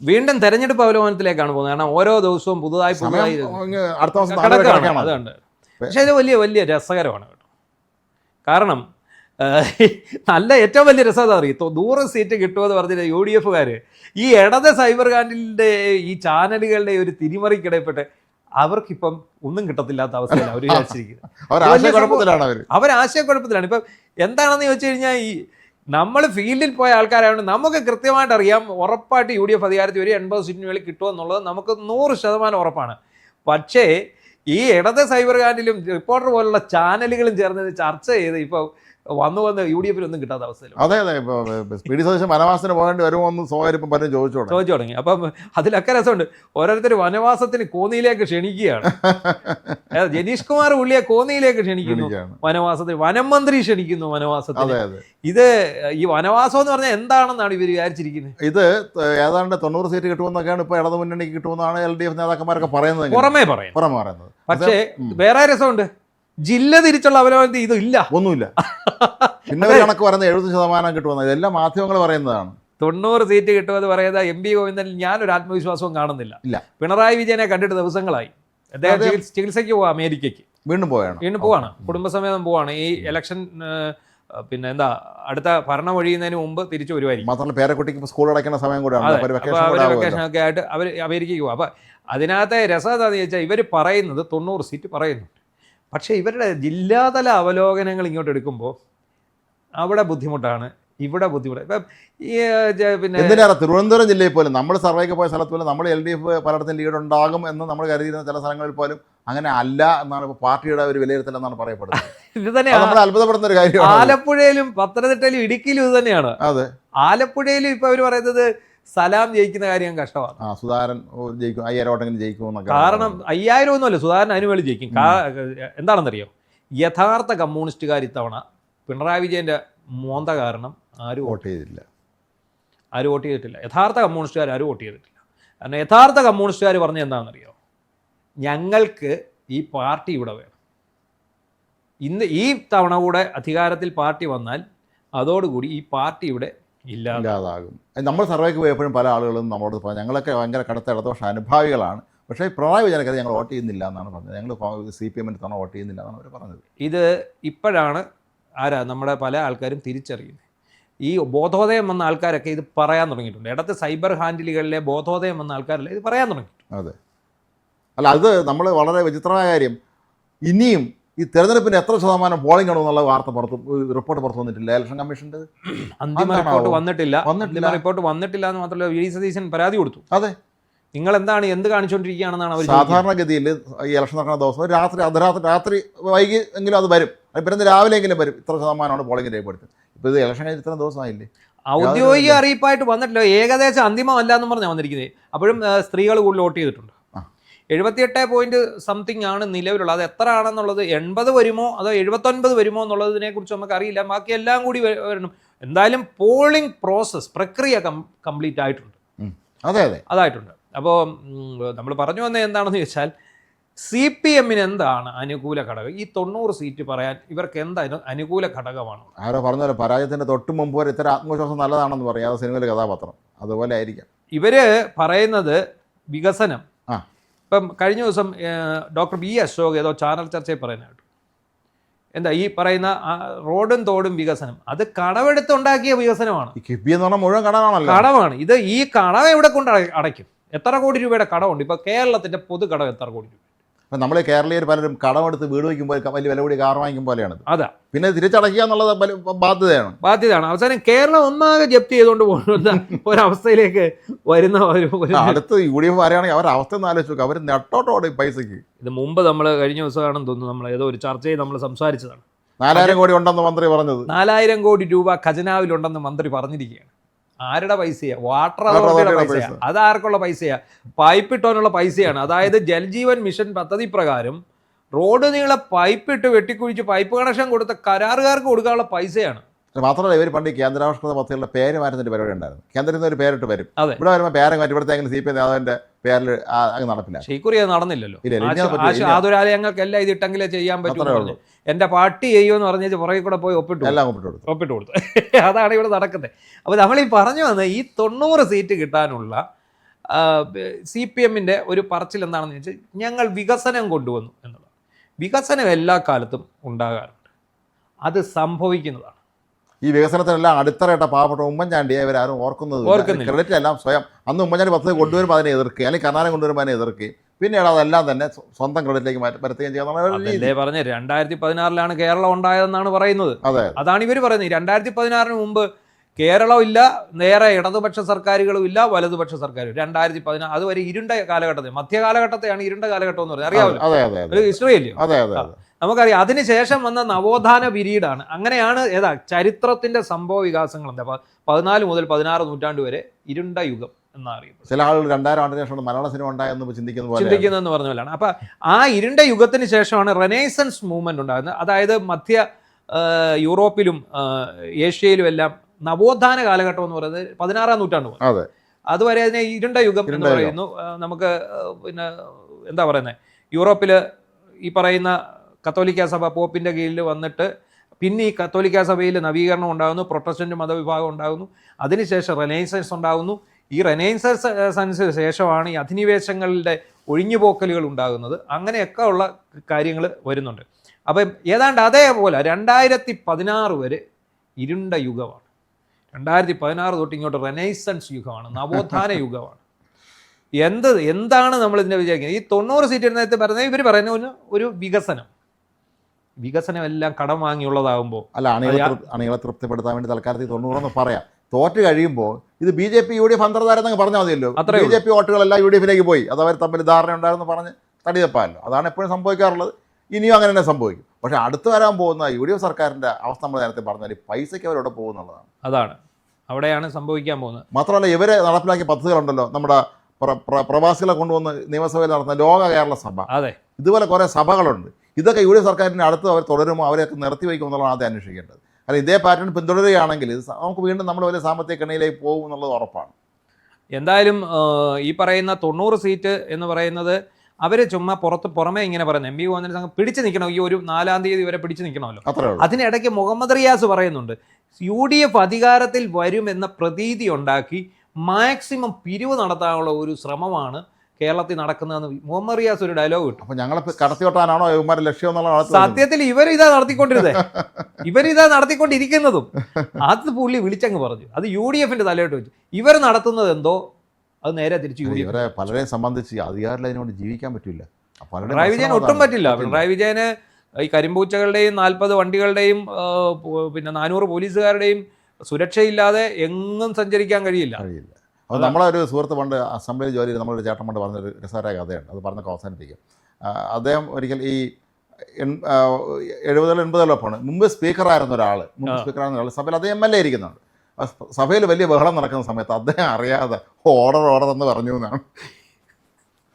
വീണ്ടും തെരഞ്ഞെടുപ്പ് അവലോകനത്തിലേക്കാണ് പോകുന്നത്. കാരണം ഓരോ ദിവസവും പുതുതായി കിടക്കുകയാണ്. അതുകൊണ്ട് പക്ഷേ ഇത് വലിയ വലിയ രസകരമാണ് കേട്ടോ. കാരണം നല്ല ഏറ്റവും വലിയ രസം എന്താ അറിയും, 100 സീറ്റ് കിട്ടുമെന്ന് പറഞ്ഞിട്ട് UDF-കാർ ഈ ഇടത് സൈബർ കാൻഡിലിൻ്റെ ഈ ചാനലുകളുടെ ഒരു തിരിമറിക്കിടയിൽപ്പെട്ട് അവർക്കിപ്പം ഒന്നും കിട്ടത്തില്ലാത്ത അവസ്ഥയിലാണ് അവർ വിചാരിച്ചിരിക്കുന്നത്. അവർ ആശയക്കുഴപ്പത്തിലാണ്. ഇപ്പം എന്താണെന്ന് ചോദിച്ചു കഴിഞ്ഞാൽ, ഈ നമ്മൾ ഫീൽഡിൽ പോയ ആൾക്കാരാണ്, നമുക്ക് കൃത്യമായിട്ട് അറിയാം ഉറപ്പായിട്ട് UDF അധികാരത്തിൽ ഒരു 80 സീറ്റിന് മേളിൽ കിട്ടുമെന്നുള്ളത് നമുക്ക് 100% ഉറപ്പാണ്. പക്ഷേ ഈ ഇടത് സൈബർ കാൻഡിലും റിപ്പോർട്ടർ പോലുള്ള ചാനലുകളും ചേർന്ന് ചർച്ച ചെയ്ത് ഇപ്പോൾ വന്ന് UDF-ൽ കിട്ടാത്ത അവസ്ഥയിൽ. അതെ അതെ, സ്പീഡി സതീശൻ വനവാസത്തിന് പോകേണ്ടി വരുമോന്ന് സ്വകാര്യം പലരും ചോദിച്ചു തുടങ്ങി. അപ്പം അതിലൊക്കെ രസമുണ്ട്. ഓരോരുത്തർ വനവാസത്തിന് കോന്നിയിലേക്ക് ക്ഷണിക്കുകയാണ്. ജനീഷ് കുമാർ പുള്ളിയെ കോന്നിയിലേക്ക് ക്ഷണിക്കുന്നു വനവാസത്തിന്, വനം മന്ത്രി ക്ഷണിക്കുന്നു വനവാസത്തിന്. ഇത് ഈ വനവാസം എന്ന് പറഞ്ഞാൽ എന്താണെന്നാണ് ഇവർ വിചാരിച്ചിരിക്കുന്നത്? ഇത് ഏതാണ്ട് 90 സീറ്റ് കിട്ടുമെന്നൊക്കെയാണ് ഇപ്പോൾ ഇടതു മുന്നണിക്ക് കിട്ടുമെന്നാണ് LDF നേതാക്കന്മാരൊക്കെ പറയുന്നത്, പുറമേ പറയുന്നത്. പക്ഷേ വേറെ രസമുണ്ട്, ജില്ല തിരിച്ചുള്ള അവലോകനത്തിൽ ഇതില്ല, ഒന്നുമില്ല. പിന്നെ കണക്ക് പറയുന്നത് 70% കിട്ടുമെന്ന് ഇതെല്ലാം മാധ്യമങ്ങൾ പറയുന്നതാണ്. 90 സീറ്റ് കിട്ടുമെന്ന് പറയുന്ന MP ഗോവിന്ദനിൽ ഞാനൊരു ആത്മവിശ്വാസവും കാണുന്നില്ല. പിണറായി വിജയനെ കണ്ടിട്ട് ദിവസങ്ങളായി. അദ്ദേഹം ചികിത്സയ്ക്ക് പോവാ, അമേരിക്കയ്ക്ക് വീണ്ടും പോവാണ്, കുടുംബസമേതം പോവാണ്. ഈ ഇലക്ഷൻ പിന്നെ എന്താ അടുത്ത ഭരണം ഒഴിയുന്നതിന് മുമ്പ് തിരിച്ചു വരുമായിരിക്കും. മാത്രമല്ല പേരക്കുട്ടിക്ക് സ്കൂൾ അടയ്ക്കുന്ന സമയം കൂടെയാണ്, വെക്കേഷനൊക്കെ ആയിട്ട് അവർ അമേരിക്കയ്ക്ക് പോകും. അപ്പം അതിനകത്തെ രസം എന്താണെന്ന് ചോദിച്ചാൽ, ഇവർ പറയുന്നത് 90 സീറ്റ് പറയുന്നുണ്ട്. പക്ഷേ ഇവരുടെ ജില്ലാതല അവലോകനങ്ങൾ ഇങ്ങോട്ട് എടുക്കുമ്പോൾ അവിടെ ബുദ്ധിമുട്ടാണ്, ഇവിടെ ബുദ്ധിമുട്ട്. ഇപ്പം ഈ പിന്നെ എന്തിനാണ് തിരുവനന്തപുരം ജില്ലയിൽ പോലും നമ്മൾ സർവേക്ക് പോയ സ്ഥലത്ത് പോലും നമ്മൾ LDF പലയിടത്തും ലീഡ് ഉണ്ടാകും എന്ന് നമ്മൾ കരുതിയിരുന്ന ചില സ്ഥലങ്ങളിൽ പോലും അങ്ങനെ അല്ല എന്നാണ് ഇപ്പോൾ പാർട്ടിയുടെ ഒരു വിലയിരുത്തൽ എന്നാണ് പറയപ്പെടുന്നത്. ഇത് തന്നെയാണ് നമ്മൾ അത്ഭുതപ്പെടുന്ന ഒരു കാര്യം. ആലപ്പുഴയിലും പത്തനംതിട്ടയിലും ഇടുക്കിയിലും ഇത് തന്നെയാണ്. അതെ, ആലപ്പുഴയിലും ഇപ്പം അവർ പറയുന്നത് സലാം ജയിക്കുന്ന കാര്യം കഷ്ടമാണ്. സുധാകരൻ ജയിക്കും, 5000 വോട്ടെങ്കിലും ജയിക്കുമെന്നൊക്കെ. കാരണം 5000 ഒന്നുമല്ല, സുധാകരൻ അതിന് വേണ്ടി ജയിക്കും. എന്താണെന്നറിയോ, യഥാർത്ഥ കമ്മ്യൂണിസ്റ്റുകാർ ഇത്തവണ പിണറായി വിജയൻ്റെ മോന്ത കാരണം ആരും വോട്ട് ചെയ്തിട്ടില്ല. യഥാർത്ഥ കമ്മ്യൂണിസ്റ്റുകാർ ആരും വോട്ട് ചെയ്തിട്ടില്ല. കാരണം യഥാർത്ഥ കമ്മ്യൂണിസ്റ്റുകാർ പറഞ്ഞത് എന്താണെന്നറിയോ, ഞങ്ങൾക്ക് ഈ പാർട്ടി ഇവിടെ വേണം. ഈ തവണ കൂടെ അധികാരത്തിൽ പാർട്ടി വന്നാൽ അതോടുകൂടി ഈ പാർട്ടി ഇവിടെ ഇല്ലാതാകും. നമ്മൾ സർവേക്ക് പോയപ്പോഴും പല ആളുകളും നമ്മളോട് പറഞ്ഞു, ഞങ്ങളൊക്കെ ഭയങ്കര കടുത്ത ഇടതുപക്ഷ അനുഭാവികളാണ്, പക്ഷേ പിണറായി വിജയനൊക്കെ ഞങ്ങൾ വോട്ട് ചെയ്യുന്നില്ല എന്നാണ് പറഞ്ഞത്. ഞങ്ങൾ CPM-ന് തന്നെ വോട്ട് ചെയ്യുന്നില്ല എന്നാണ് അവർ പറഞ്ഞത്. ഇത് ഇപ്പോഴാണ് നമ്മുടെ പല ആൾക്കാരും തിരിച്ചറിയുന്നത്. ഈ ബോധോദയം വന്ന ആൾക്കാരൊക്കെ ഇത് പറയാൻ തുടങ്ങിയിട്ടുണ്ട്. ഇടത്ത് സൈബർ ഹാൻഡിലുകളിലെ ബോധോദയം വന്ന ആൾക്കാരല്ലേ ഇത് പറയാൻ തുടങ്ങിയിട്ടുണ്ട്. അതെ, അല്ല അത് നമ്മൾ വളരെ വിചിത്രമായ കാര്യം, ഇനിയും ഈ തെരഞ്ഞെടുപ്പിന് എത്ര ശതമാനം പോളിംഗ് ആണെന്നുള്ള റിപ്പോർട്ട് പുറത്തു വന്നിട്ടില്ല. ഇലക്ഷൻ കമ്മീഷൻ്റെ അന്തിമ റിപ്പോർട്ട് വന്നിട്ടില്ല എന്ന് മാത്രമല്ല, VD സതീശൻ പരാതി കൊടുത്തു. അതെ, നിങ്ങൾ എന്ത് കാണിച്ചുകൊണ്ടിരിക്കുകയാണെന്നാണ് അവർ. സാധാരണഗതിയിൽ ഈ ഇലക്ഷൻ നടക്കുന്ന ദിവസം രാത്രി വൈകി എങ്കിലും അത് വരും, പിന്നെ രാവിലെ എങ്കിലും വരും, ഇത്ര ശതമാനമാണ് പോളിംഗ് രേഖപ്പെടുത്തുന്നത്. ഇപ്പോൾ ഇത് ഇലക്ഷൻ കഴിഞ്ഞ് ഇത്ര ദിവസമായില്ലേ, ഔദ്യോഗിക അറിയിപ്പായിട്ട് വന്നിട്ടില്ല. ഏകദേശം അന്തിമമല്ല എന്ന് പറഞ്ഞാൽ വന്നിരിക്കുന്നത്. അപ്പോഴും സ്ത്രീകൾ കൂടുതൽ വോട്ട് ചെയ്തിട്ടുണ്ട്. 78% ആണ് നിലവിലുള്ളത്. അത് എത്ര ആണെന്നുള്ളത് 80 വരുമോ അതോ 79 വരുമോ എന്നുള്ളതിനെ കുറിച്ച് നമുക്ക് അറിയില്ല. ബാക്കി എല്ലാം കൂടി വരണം. എന്തായാലും പോളിംഗ് പ്രോസസ് പ്രക്രിയ കംപ്ലീറ്റ് ആയിട്ടുണ്ട്. അതായിട്ടുണ്ട്. അപ്പോൾ നമ്മൾ പറഞ്ഞു വന്നത് എന്താണെന്ന് ചോദിച്ചാൽ, CPM-ന് എന്താണ് അനുകൂല ഘടകം? ഈ 90 സീറ്റ് പറയാൻ ഇവർക്ക് എന്തായാലും അനുകൂല ഘടകമാണ്. ആരോ പറഞ്ഞല്ലോ, പരാജയത്തിൻ്റെ തൊട്ട് മുമ്പ് വരെ ഇത്തരം ആത്മവിശ്വാസം നല്ലതാണെന്ന് പറയാം. അത് സിനിമയിലെ കഥാപാത്രം അതുപോലെ ആയിരിക്കാം. ഇവര് പറയുന്നത് വികസനം. ഇപ്പം കഴിഞ്ഞ ദിവസം ഡോക്ടർ B അശോക് ഏതോ ചാനൽ ചർച്ചയിൽ പറയുന്നതായിട്ട്, എന്താ ഈ പറയുന്ന റോഡും തോടും വികസനം, അത് കടമെടുത്തുണ്ടാക്കിയ വികസനമാണ്. മുഴുവൻ കടമാണ്. ഇത് ഈ കടം എവിടെ കൊണ്ട് അടയ്ക്കും? എത്ര കോടി രൂപയുടെ കടമുണ്ട്? ഇപ്പോൾ കേരളത്തിൻ്റെ പൊതുകടം എത്ര കോടി രൂപ? നമ്മൾ കേരളീയർ പലരും കടമെടുത്ത് വീട് വയ്ക്കുമ്പോൾ വലിയ വില കൂടി കാർ വാങ്ങിക്കും പോലെയാണ്. അതാ, പിന്നെ തിരിച്ചടയ്ക്കുക എന്നുള്ളത് ബാധ്യതയാണ്. അവസാനം കേരളം ഒന്നാകെ ജപ്തി ചെയ്തുകൊണ്ട് പോകുന്ന ഒരവസ്ഥയിലേക്ക് വരുന്ന അടുത്ത് UDF വരികയാണെങ്കിൽ അവരുടെ അവസ്ഥ ഒന്ന് ആലോചിച്ച് നോക്കുക. അവർ നെട്ടോട്ടോടെ പൈസയ്ക്ക്. ഇത് മുമ്പ് നമ്മൾ കഴിഞ്ഞ ദിവസമാണെന്ന് തോന്നുന്നു, നമ്മൾ ഏതോ ഒരു ചർച്ചയിൽ നമ്മൾ സംസാരിച്ചതാണ്. 4000 കോടി ഉണ്ടെന്ന് മന്ത്രി പറഞ്ഞത്. 4000 കോടി രൂപ ഖജനാവിലുണ്ടെന്ന് മന്ത്രി പറഞ്ഞിരിക്കുകയാണ്. ആരുടെ പൈസയാ? വാട്ടർ അതോറിറ്റിയുടെ പൈസയാ. അതാർക്കുള്ള പൈസയാ? പൈപ്പ് ഇട്ടാനുള്ള പൈസയാണ്. അതായത് ജൽജീവൻ മിഷൻ പദ്ധതി പ്രകാരം റോഡ് നീളെ പൈപ്പ് ഇട്ട് വെട്ടിക്കുഴിച്ച് പൈപ്പ് കണക്ഷൻ കൊടുത്ത കരാറുകാർക്ക് കൊടുക്കാനുള്ള പൈസയാണ്. മാത്രമല്ല, ഇവർ പണ്ട് കേന്ദ്രാവിഷ്കൃത പദ്ധതികളുടെ പേര് മാറ്റുന്നൊരു പരിപാടി ഉണ്ടായിരുന്നു. കേന്ദ്രത്തിൽ നിന്ന് ഒരു പേരിട്ട് വരും, ഇവിടെ വരുമ്പോൾ പേരെ മാറ്റി ഇവിടുത്തെ CPM നേതാവിൻ്റെ പേരിൽ അങ്ങ് നടപ്പില്ല. ശരിക്കുറി അത് നടന്നില്ലല്ലോ. ആതുരാലയങ്ങൾക്കെല്ലാം ഇത് ഇട്ടെങ്കിലേ ചെയ്യാൻ പറ്റുള്ളൂ. എൻ്റെ പാർട്ടി ചെയ്യുമെന്ന് പറഞ്ഞാൽ പുറകെ കൂടെ പോയി ഒപ്പിട്ട് കൊടുത്തു. അതാണ് ഇവിടെ നടക്കുന്നത്. അപ്പോൾ നമ്മൾ ഈ പറഞ്ഞു വന്നത്, ഈ 90 സീറ്റ് കിട്ടാനുള്ള CPM-ന്റെ ഒരു പറച്ചിൽ എന്താണെന്ന് വെച്ചാൽ ഞങ്ങൾ വികസനം കൊണ്ടുവന്നു എന്നുള്ളത്. വികസനം എല്ലാ കാലത്തും ഉണ്ടാകാറുണ്ട്, അത് സംഭവിക്കുന്നതാണ്. ഈ വികസനത്തിനെല്ലാം അടിത്തറയിട്ട പാവപ്പെട്ട ഉമ്മൻചാണ്ടിയെ ഇവരാരും ഓർക്കുന്നില്ല. ക്രെഡിറ്റ് എല്ലാം സ്വയം അന്ന് ഉമ്മൻചാണ്ടി പദ്ധതി കൊണ്ടുവരുമ്പോൾ അതിനെ എതിർക്കുകയും അല്ലെങ്കിൽ കർണാടകം കൊണ്ടുവരുമ്പോൾ അതിനെ എതിർക്കുകയും പിന്നീട് അതെല്ലാം തന്നെ സ്വന്തം ക്രെഡിറ്റിലേക്ക് വരുത്തുകയും ചെയ്യുക. പറഞ്ഞ 2016 കേരളം ഉണ്ടായതെന്നാണ് പറയുന്നത്. അതാണ് ഇവർ പറയുന്നത്. 2016 മുമ്പ് കേരളം ഇല്ല, നേരെ ഇടതുപക്ഷ സർക്കാരുകളും ഇല്ല, വലതുപക്ഷ സർക്കാരും. 2016 അതുവരെ ഇരുണ്ട കാലഘട്ടത്തിൽ, മധ്യകാലഘട്ടത്തെയാണ് ഇരുണ്ട കാലഘട്ടം എന്ന് പറയുന്നത്. അറിയാമല്ലോ, ഒരു ഹിസ്റ്ററി അല്ലയോ നമുക്കറിയാം. അതിനുശേഷം വന്ന നവോത്ഥാന പിരീഡാണ്. അങ്ങനെയാണ് ചരിത്രത്തിന്റെ സംഭവ വികാസങ്ങൾ എന്താ 14 മുതൽ 16 നൂറ്റാണ്ട് വരെ ഇരുണ്ട യുഗം എന്നറിയപ്പെടും. ചില ആളുകൾ 2000 ആണ്ടിന് ശേഷം മലയാള സിനിമ ഉണ്ടായെന്ന് ചിന്തിക്കുന്നതെന്ന് പറഞ്ഞ പോലെയാണ്. അപ്പൊ ആ ഇരുണ്ട യുഗത്തിന് ശേഷമാണ് റെനൈസൻസ് മൂവ്മെന്റ് ഉണ്ടാകുന്നത്. അതായത് മധ്യ യൂറോപ്പിലും ഏഷ്യയിലും എല്ലാം നവോത്ഥാന കാലഘട്ടം എന്ന് പറയുന്നത് 16-ാം നൂറ്റാണ്ട്. അതുവരെ അതിനെ ഇരുണ്ട യുഗം എന്ന് പറയുന്നു. നമുക്ക് പിന്നെ എന്താ പറയുന്നത്, യൂറോപ്പിൽ ഈ പറയുന്ന കത്തോലിക്ക സഭ പോപ്പിന്റെ കീഴിൽ വന്നിട്ട് പിന്നെ ഈ കത്തോലിക്ക സഭയിൽ നവീകരണം ഉണ്ടാകുന്നു, പ്രൊട്ടസ്റ്റന്റ് മതവിഭാഗം ഉണ്ടാകുന്നു, അതിനുശേഷം റെനൈസൻസ് ഉണ്ടാകുന്നു. ഈ റെനൈസൻസിന് ശേഷമാണ് ഈ അധിനിവേശങ്ങളുടെ ഒഴിഞ്ഞുപോക്കലുകൾ ഉണ്ടാകുന്നത്. അങ്ങനെയൊക്കെ ഉള്ള കാര്യങ്ങൾ വരുന്നുണ്ട്. അപ്പം ഏതാണ്ട് അതേപോലെ 2016 വരെ ഇരുണ്ട യുഗമാണ്. 2016 തൊട്ട് ഇങ്ങോട്ട് റെനൈസൻസ് യുഗമാണ്, നവോത്ഥാന യുഗമാണ്. എന്താണ് നമ്മൾ ഇതിനെ വിചാരിക്കുന്നത്? ഈ 90 സീറ്റ് നേരത്തെ പറയുന്നത് ഇവർ പറയുന്ന ഒരു വികസനം എല്ലാം കടം വാങ്ങിയുള്ളതാകുമ്പോൾ അണികളെ തൃപ്തിപ്പെടുത്താൻ വേണ്ടി തൽക്കാലത്തിൽ 90 പറയാം. തോറ്റ് കഴിയുമ്പോൾ ഇത് BJP UDF അന്തർധാരെന്നൊക്കെ പറഞ്ഞാൽ മതിയല്ലോ. BJP വോട്ടുകളെല്ലാം UDF-ലേക്ക് പോയി, അത് അവർ തമ്മിൽ ധാരണ ഉണ്ടായിരുന്നു പറഞ്ഞ് തടിയപ്പാലോ. അതാണ് എപ്പോഴും സംഭവിക്കാറുള്ളത്. ഇനിയും അങ്ങനെ തന്നെ സംഭവിക്കും. പക്ഷേ അടുത്ത് വരാൻ പോകുന്ന UDF സർക്കാരിൻ്റെ അവസ്ഥ നമ്മൾ നേരത്തെ പറഞ്ഞാൽ പൈസയ്ക്ക് അവരോട് പോകുന്നുള്ളതാണ്. അതാണ് അവിടെയാണ് സംഭവിക്കാൻ പോകുന്നത്. മാത്രമല്ല ഇവരെ നടപ്പിലാക്കിയ പദ്ധതികളുണ്ടല്ലോ, നമ്മുടെ പ്രവാസികളെ കൊണ്ടുവന്ന് നിയമസഭയിൽ നടത്തുന്ന ലോക കേരള സഭ, ഇതുപോലെ കുറേ സഭകളുണ്ട്. ഇതൊക്കെ UDF സർക്കാരിൻ്റെ അടുത്ത് അവർ തുടരുമോ, അവരെയൊക്കെ നിർത്തിവയ്ക്കും എന്നുള്ളതാണ് ആദ്യം അന്വേഷിക്കേണ്ടത്. കാരണം ഇതേ പാറ്റേൺ പിന്തുടരുകയാണെങ്കിൽ നമുക്ക് വീണ്ടും നമ്മൾ വലിയ സാമ്പത്തിക കെണിയിലേക്ക് പോകും എന്നുള്ളത് ഉറപ്പാണ്. എന്തായാലും ഈ പറയുന്ന 90 സീറ്റ് എന്ന് പറയുന്നത് അവർ ചുമ്മാ പുറമേ ഇങ്ങനെ പറയുന്നത് MP ഗോവിന്ദൻ സംഘം പിടിച്ചു നിൽക്കണം, ഈ ഒരു 4-ാം തീയതി വരെ പിടിച്ചു നിൽക്കണമല്ലോ. അതിനിടയ്ക്ക് മുഹമ്മദ് റിയാസ് പറയുന്നുണ്ട് UDF അധികാരത്തിൽ വരുമെന്ന പ്രതീതി ഉണ്ടാക്കി മാക്സിമം പിരിവ് നടത്താനുള്ള ഒരു ശ്രമമാണ് കേരളത്തിൽ നടക്കുന്നതെന്ന് മുഹമ്മദ് റിയാസ് ഒരു ഡയലോഗ് കിട്ടും. അപ്പോൾ ഞങ്ങൾ കടത്തിവെട്ടാനാണോ ഇവന്മാരുടെ ലക്ഷ്യം എന്നുള്ള സത്യത്തിൽ ഇവരിതാ നടത്തിക്കൊണ്ടിരിക്കുന്നതും അത് പുള്ളി വിളിച്ചങ്ങ് പറഞ്ഞു. അത് UDF-ന്റെ തലയോട്ട് വെച്ചു. ഇവർ നടത്തുന്നത് എന്തോ അത് നേരെ തിരിച്ചു ഇവരെ പലരെയും സംബന്ധിച്ച് അധികാരത്തിൽ അതിനോട് ജീവിക്കാൻ പറ്റില്ല. പിണറായി വിജയൻ ഒട്ടും പറ്റില്ല. പിണറായി വിജയന് ഈ കരിമ്പൂച്ചകളുടെയും 40 വണ്ടികളുടെയും പിന്നെ 400 പോലീസുകാരുടെയും സുരക്ഷയില്ലാതെ എങ്ങും സഞ്ചരിക്കാൻ കഴിയില്ല. അപ്പോൾ നമ്മളൊരു സുഹൃത്ത് പണ്ട് അസംബ്ലിയിൽ ജോലി ചെയ്ത് നമ്മളൊരു ചേട്ടൻ പണ്ട് പറഞ്ഞൊരു രസകരമായ കഥയുണ്ട്. അത് പറഞ്ഞൊക്കെ അവസാനിപ്പിക്കും. അദ്ദേഹം ഒരിക്കൽ ഈ 70-80 മുമ്പ് സ്പീക്കറായിരുന്ന ഒരാൾ സഭയിൽ അദ്ദേഹം MLA ഇരിക്കുന്നുണ്ട്. സഭയിൽ വലിയ ബഹളം നടക്കുന്ന സമയത്ത് അദ്ദേഹം അറിയാതെ ഓർഡർ എന്ന് പറഞ്ഞു എന്നാണ്.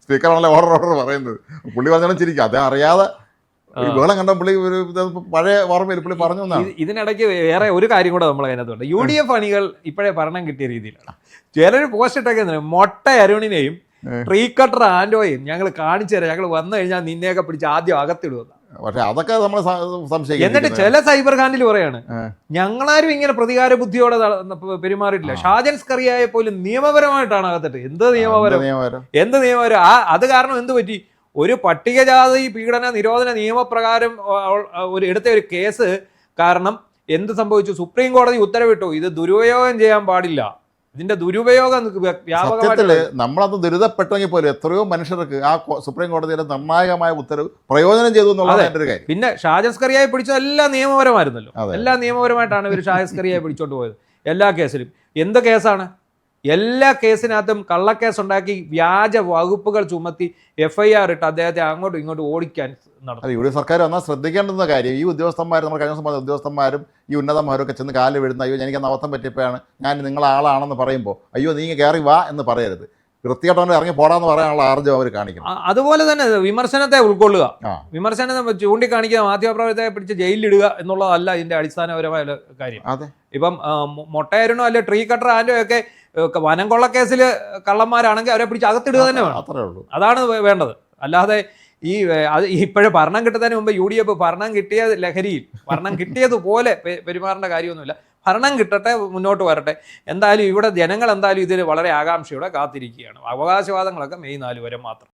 സ്പീക്കറാണല്ലേ ഓർഡർ പറയുന്നത്. പുള്ളി പറഞ്ഞാലും ചിരിക്കും. അദ്ദേഹം അറിയാതെ ബഹളം കണ്ട പുള്ളി ഒരു പഴയ ഓർമ്മയിൽ പുള്ളി പറഞ്ഞു എന്നാണ്. ഇതിനിടയ്ക്ക് വേറെ ഒരു കാര്യം കൂടെ നമ്മൾ അതിനകത്തുണ്ട്. UDF അണികൾ ഇപ്പോഴേ ഭരണം കിട്ടിയ രീതിയിലാണ് ചിലർ പോസ്റ്റ് ഇട്ടൊക്കെ മൊട്ട അരുണിനെയും ട്രീ കട്ടർ ആൻഡോയും ഞങ്ങൾ കാണിച്ചു തരാം, ഞങ്ങൾ വന്നു കഴിഞ്ഞാൽ നിന്നെയൊക്കെ പിടിച്ച് ആദ്യം അകത്തിടുക. പക്ഷെ അതൊക്കെ നമ്മൾ സംശയിക്കും. എന്നിട്ട് ചില സൈബർ ഖാനിൽ പറയാണ് ഞങ്ങളാരും ഇങ്ങനെ പ്രതികാര ബുദ്ധിയോടെ പെരുമാറിയിട്ടില്ല. ഷാജൻ സ്കറിയയെ പോലും നിയമപരമായിട്ടാണ് അകത്തിട്ട്. എന്ത് നിയമപരം അത് കാരണം എന്ത് പറ്റി? ഒരു പട്ടികജാതി പീഡന നിരോധന നിയമപ്രകാരം എടുത്ത ഒരു കേസ് കാരണം എന്ത് സംഭവിച്ചു? സുപ്രീം കോടതി ഉത്തരവിട്ടു ഇത് ദുരുപയോഗം ചെയ്യാൻ പാടില്ല. ഇതിന്റെ ദുരുപയോഗം വ്യാപകമായിട്ട് നമ്മളത് ദുരിതപ്പെട്ടെങ്കിൽ പോലും എത്രയോ മനുഷ്യർക്ക് ആ സുപ്രീം കോടതിയുടെ നിർണായകമായ ഉത്തരവ് പ്രയോജനം ചെയ്തു എന്നുള്ളത് എൻ്റെ ഒരു കാര്യം. പിന്നെ ഷാജൻ സ്കറിയയെ പിടിച്ചത് എല്ലാം നിയമപരമായിരുന്നല്ലോ. എല്ലാം നിയമപരമായിട്ടാണ് ഇവർ ഷാജൻ സ്കറിയയെ പിടിച്ചോണ്ട് പോയത്. എല്ലാ കേസിലും എന്ത് കേസാണ്? എല്ലാ കേസിനകത്തും കള്ളക്കേസ് ഉണ്ടാക്കി വ്യാജ വകുപ്പുകൾ ചുമത്തി FIR ഇട്ട് അദ്ദേഹത്തെ അങ്ങോട്ടും ഇങ്ങോട്ടും ഓടിക്കാൻ നടത്തും. UDF സർക്കാർ വന്നാൽ ശ്രദ്ധിക്കേണ്ടുന്ന കാര്യം ഈ ഉദ്യോഗസ്ഥന്മാർ, നമ്മൾ കഴിഞ്ഞ ദിവസം ഉദ്യോഗസ്ഥന്മാരും ഈ ഉന്നതന്മാരൊക്കെ ചെന്ന് കാല് വീഴുന്ന അയ്യോ എനിക്ക് അബദ്ധം പറ്റിയപ്പോഴാണ് ഞാൻ നിങ്ങളെ ആളാണെന്ന് പറയുമ്പോൾ അയ്യോ നീ കയറി വാ എന്ന് പറയരുത്. വൃത്തിയായിട്ടവനെ ഇറങ്ങി പോടാന്ന് പറയാനുള്ള ആർജവം അവർ കാണിക്കണം. അതുപോലെ തന്നെ വിമർശനത്തെ ഉൾക്കൊള്ളുക, വിമർശനം ചൂണ്ടിക്കാണിക്കുക, മാധ്യമപ്രവർത്തകരെ പിടിച്ച് ജയിലിലിടുക എന്നുള്ളതല്ല ഇതിന്റെ അടിസ്ഥാനപരമായ കാര്യം. ഇപ്പം മൊട്ടയരുണോ അല്ലെ ട്രീ കട്ടർ ആൻഡോ ഒക്കെ വനം കൊള്ളക്കേസിൽ കള്ളന്മാരാണെങ്കിൽ അവരെ പിടിച്ച് അകത്തിടുക തന്നെ വേണം. അത്രേ ഉള്ളൂ. അതാണ് വേണ്ടത്. അല്ലാതെ ഇപ്പോഴും ഭരണം കിട്ടുന്നതിന് മുമ്പ് UDF ഭരണം കിട്ടിയ ലഹരിയിൽ ഭരണം കിട്ടിയതുപോലെ പെരുമാറേണ്ട കാര്യമൊന്നുമില്ല. ഭരണം കിട്ടട്ടെ, മുന്നോട്ട് വരട്ടെ. എന്തായാലും ഇവിടെ ജനങ്ങൾ എന്തായാലും ഇതിൽ വളരെ ആകാംക്ഷയോടെ കാത്തിരിക്കുകയാണ്. അവകാശവാദങ്ങളൊക്കെ മെയ് 4 വരെ മാത്രം.